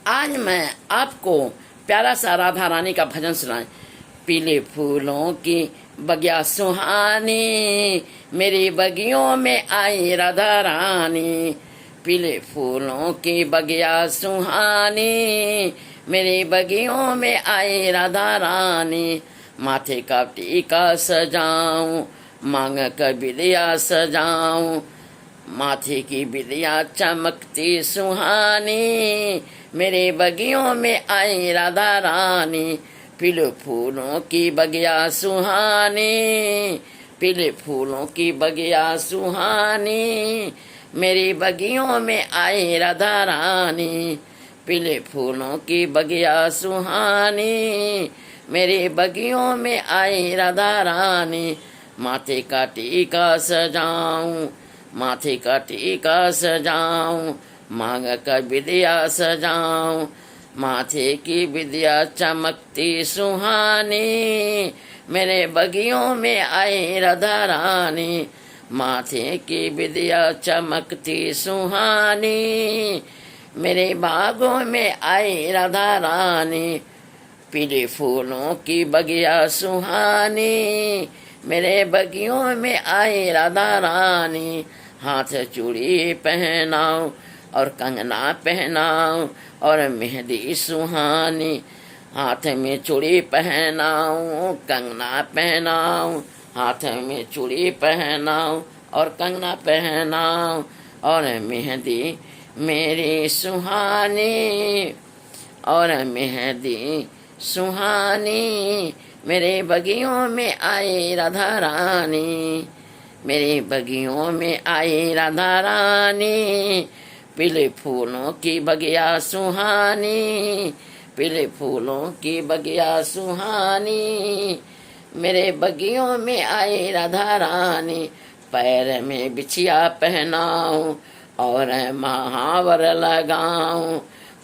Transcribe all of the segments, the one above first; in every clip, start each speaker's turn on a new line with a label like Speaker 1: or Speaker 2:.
Speaker 1: आज मैं आपको प्यारा सा राधा रानी का भजन सुनाए। पीले फूलों की बगिया सुहानी, मेरी बगियों में आई राधा रानी। पीले फूलों की बगिया सुहानी, मेरी बगियों में आई राधा रानी। माथे का टीका सजाऊं, मांग कर बिलिया सजाऊं, माथे की बिलिया चमकती सुहानी, मेरे बगियों में आई राधा रानी। पीले फूलों की बगिया सुहानी, पीले फूलों की बगिया सुहानी, मेरी बगियों में आई राधा रानी। पीले फूलों की बगिया सुहानी, मेरी बगियों में आई राधा रानी। माथे का टीका सजाऊं, माथे का टीका सजाऊं, मांग कर बिदिया सजाऊं, माथे की बिदिया चमकती सुहानी, मेरे बगियों में आई राधा रानी। माथे की बिदिया चमकती सुहानी, मेरे बागों में आई राधा रानी। पीले फूलों की बगिया सुहानी, मेरे बगियों में आई राधा रानी। हाथ चूड़ी पहनाऊं और कंगना पहनाऊं और मेहंदी सुहानी। हाथ में चूड़ी पहनाऊं, कंगना पहनाऊं, हाथ में चूड़ी पहनाऊं और कंगना पहनाऊं और मेहंदी मेरी सुहानी, और मेहंदी सुहानी, मेरे बगियों में आई राधा रानी। मेरे बगियों में आई राधा रानी। पीले फूलों की बगिया सुहानी, पीले फूलों की बगिया सुहानी, मेरे बगियों में आई राधा रानी। पैर में बिछिया पहनाऊं और महावर लगाऊं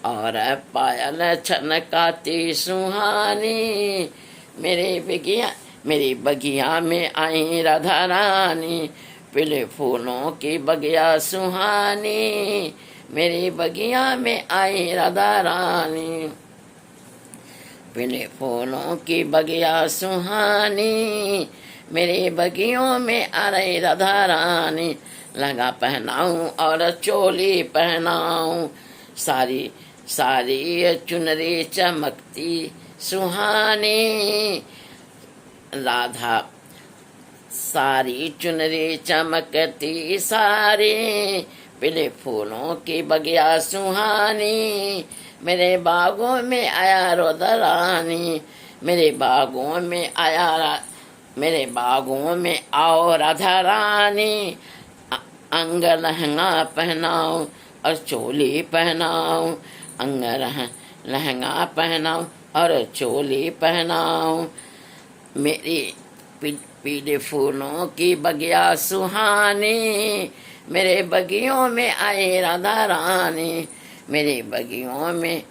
Speaker 1: और पायल छनकाती सुहानी, मेरी बगिया में आई राधा रानी। पीले फूलों की बगिया सुहानी, मेरी बगिया में आई राधा रानी। पीले फूलों की बगिया सुहानी, मेरे बगियों में आ रही राधा रानी। लहंगा पहनाऊं और चोली पहनाऊं, सारी सारी चुनरी चमकती सुहानी, राधा सारी चुनरी चमकती सारी। पीले फूलों की बगिया सुहानी, मेरे बागों में आया राधा रानी। मेरे बागों में आया, मेरे बागों में आओ राधा रानी। अंग लहंगा पहनाओ और चोली पहनाओ, अंग लहंगा पहनाओ और चोली पहनाओ। मेरी पीले फूलों की बगिया सुहानी, मेरे बगियों में आई राधा रानी। मेरे बगियों में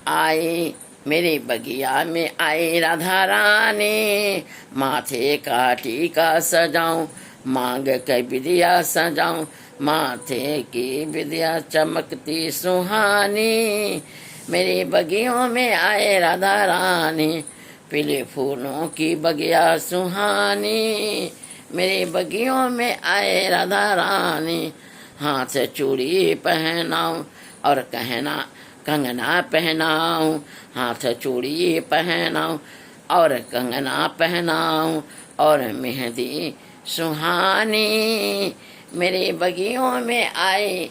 Speaker 1: आई, मेरी बगिया में आई राधा रानी। माथे का टीका सजाऊं, मांग कर बिदिया सजाऊं, माथे की बिदिया चमकती सुहानी, मेरी बगियों में आए राधा रानी। पीले फूलों की बगिया सुहानी, मेरे बगियों में आए राधा रानी। हाथ चूड़ी पहनाऊं और कंगना पहनाऊं, हाथ चूड़ी पहनाऊं और कंगना पहनाऊं और मेहंदी सुहानी, मेरे बगियों में आई,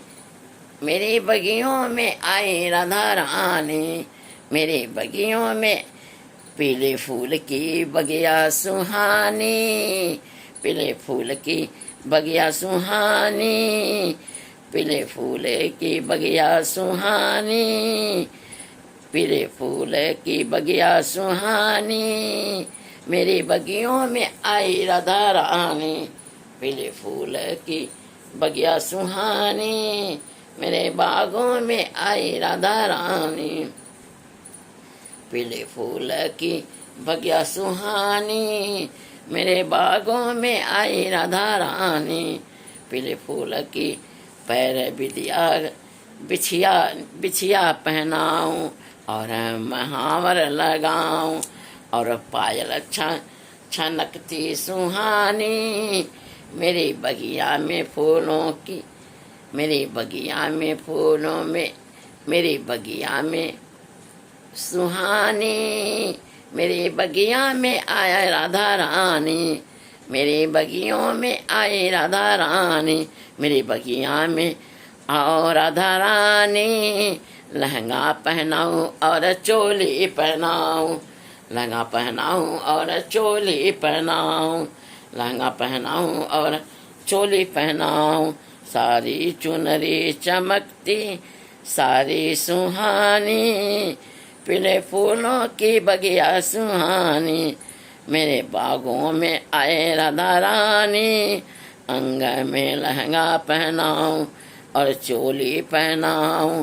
Speaker 1: मेरे बगियों में आई राधा रानी। मेरे बगियों में पीले फूल की बगिया सुहानी, पीले फूल की बगिया सुहानी, पीले फूल की बगिया सुहानी, पीले फूल की बगिया सुहानी, मेरी बगियों में आई राधा रानी। पीले फूल की बगिया सुहानी, मेरे बागों में आई राधा रानी। पीले फूल की बगिया सुहानी, मेरे बागों में आई राधा रानी। पीले फूल की पैर बिदिया बिछिया बिछिया पहनाऊं और महावर लगाऊं और पायल छनकती सुहानी। मेरी बगिया में फूलों की, मेरी बगिया में फूलों में, मेरी बगिया में सुहानी। मेरे बगिया में आया राधा रानी, मेरे बगियों में आई राधा रानी। मेरे बगिया में आओ राधा रानी। लहंगा पहनाऊं और चोली पहनाऊं, लहंगा पहनाऊं और चोली पहनाऊं, लहंगा पहनाऊं और चोली पहनाऊं। सारी चुनरी चमकती सारी सुहानी, पीले फूलों की बगिया सुहानी। मेरे बागों में आए राधा रानी। अंग में लहंगा पहनाऊं और चोली पहनाऊं,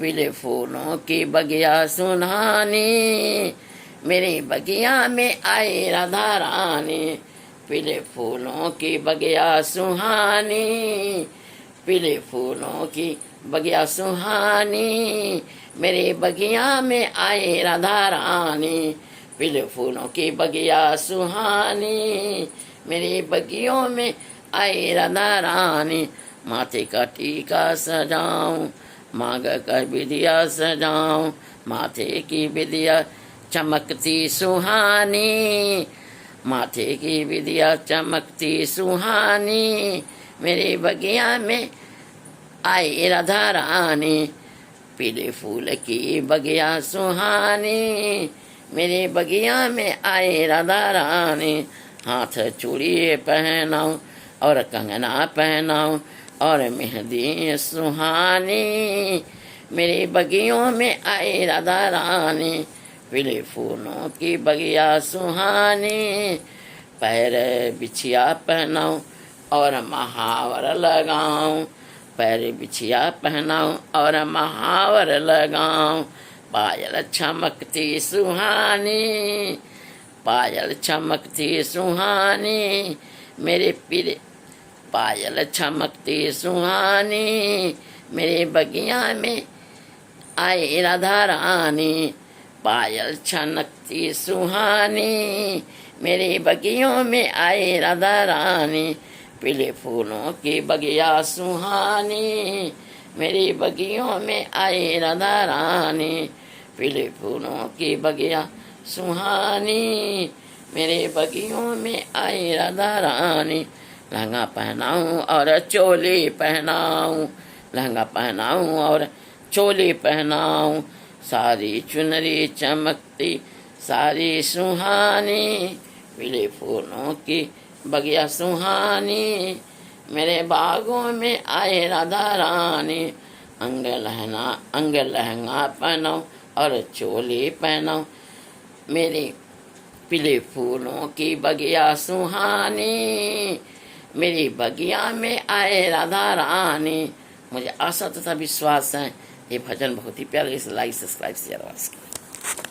Speaker 1: पीले फूलों की बगिया सुहानी। मेरी बगिया में आई राधा रानी, पीले फूलों की बगिया सुहानी, पीले फूलों की बगिया सुहानी। मेरे बगिया में आई राधा रानी, पीले फूलों की बगिया सुहानी। मेरे बगियों में आई राधा रानी। माथे का टीका सजाऊं, मांग कर बिदिया सजाऊं, माथे की बिदिया चमकती सुहानी, माथे की बिदिया चमकती सुहानी। मेरे बगिया में आई राधा रानी, पीले फूल की बगिया सुहानी। मेरे बगिया में आई राधा रानी। हाथ चूड़ी पहनाऊं और कंगना पहनाऊं और मेहंदी सुहानी। मेरे बगियों में आई राधा रानी, पीले फूलों की बगिया सुहानी। पैर बिछिया पहनाऊं और महावर लगाऊं, पैर बिछिया पहनाऊं और महावर लगाऊं। पायल चमकती सुहानी, पायल चमकती सुहानी। मेरे पीले पायल चमकती सुहानी। मेरे बगिया में आई राधा रानी, पायल छनकती सुहानी। मेरे बगियों में आई राधा रानी, पीले फूलों की बगिया सुहानी। मेरी बगियों में आई राधा रानी, पीले फूलों की बगिया सुहानी। मेरे बगियों में आई राधा रानी। लहंगा पहनाऊं और चोली पहनाऊं, लहंगा पहनाऊं और चोली पहनाऊं। सारी चुनरी चमकती सारी सुहानी, पीले फूलों की बगिया सुहानी। मेरे बागों में आए राधा रानी। अंग लहंगा पहनाऊं और चोली पहनाऊं, मेरे पीले फूलों की बगिया सुहानी। मेरी बगिया में आए राधा रानी। मुझे आशा तथा विश्वास है ये भजन बहुत ही प्यारा। इसे लाइक सब्सक्राइब शेयर।